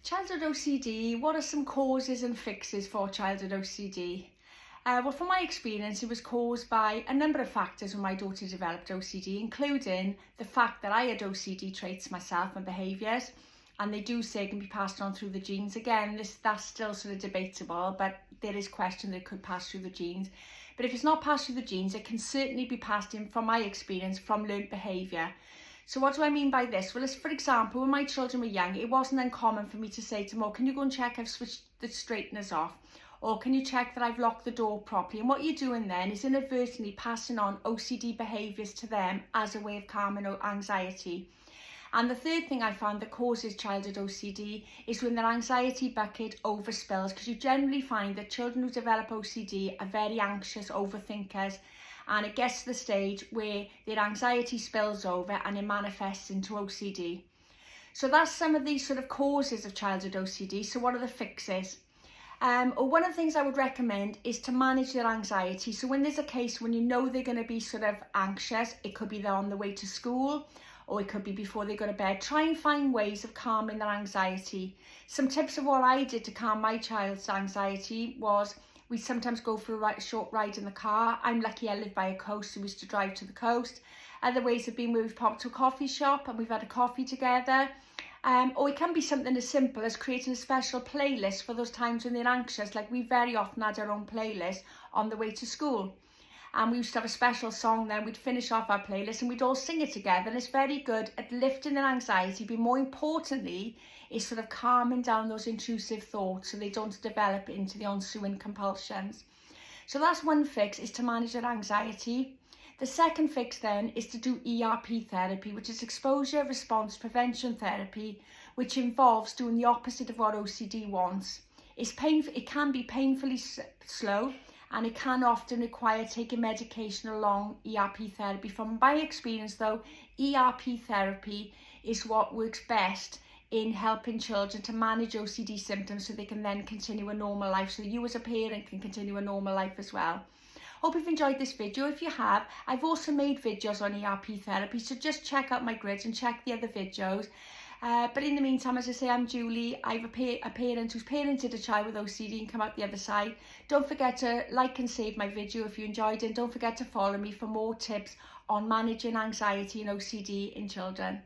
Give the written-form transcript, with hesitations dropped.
Childhood OCD, what are some causes and fixes for childhood OCD? Well, from my experience, it was caused by a number of factors when my daughter developed OCD, including the fact that I had OCD traits myself and behaviours, and they do say it can be passed on through the genes. Again, that's still sort of debatable, but there is question that it could pass through the genes. But if it's not passed through the genes, it can certainly be passed in, from my experience, from learned behaviour. So what do I mean by this? Well, for example, when my children were young, it wasn't uncommon for me to say to them, oh, can you go and check I've switched the straighteners off? Or can you check that I've locked the door properly? And what you're doing then is inadvertently passing on OCD behaviours to them as a way of calming anxiety. And the third thing I found that causes childhood OCD is when their anxiety bucket overspills, because you generally find that children who develop OCD are very anxious overthinkers, and it gets to the stage where their anxiety spills over and it manifests into OCD. So that's some of these sort of causes of childhood OCD. So what are the fixes? One of the things I would recommend is to manage their anxiety. So when there's a case when you know they're going to be sort of anxious, it could be they're on the way to school, or it could be before they go to bed, try and find ways of calming their anxiety. Some tips of what I did to calm my child's anxiety was, we sometimes go for a short ride in the car. I'm lucky I live by a coast, so we used to drive to the coast. Other ways have been where we've popped to a coffee shop and we've had a coffee together. Or it can be something as simple as creating a special playlist for those times when they're anxious. Like, we very often had our own playlist on the way to school. And we used to have a special song then. We'd finish off our playlist and we'd all sing it together. And it's very good at lifting their anxiety, but more importantly, is sort of calming down those intrusive thoughts so they don't develop into the ensuing compulsions. So that's one fix, is to manage their anxiety. The second fix then is to do ERP therapy, which is exposure response prevention therapy, which involves doing the opposite of what OCD wants. It's painful, it can be painfully slow, and it can often require taking medication along ERP therapy. From my experience though, ERP therapy is what works best in helping children to manage OCD symptoms so they can then continue a normal life, so you as a parent can continue a normal life as well. Hope you've enjoyed this video. If you have, I've also made videos on ERP therapy, so just check out my grids and check the other videos. But in the meantime, as I say, I'm Julie. I'm a parent who's parented a child with OCD and come out the other side. Don't forget to like and save my video if you enjoyed it. And don't forget to follow me for more tips on managing anxiety and OCD in children.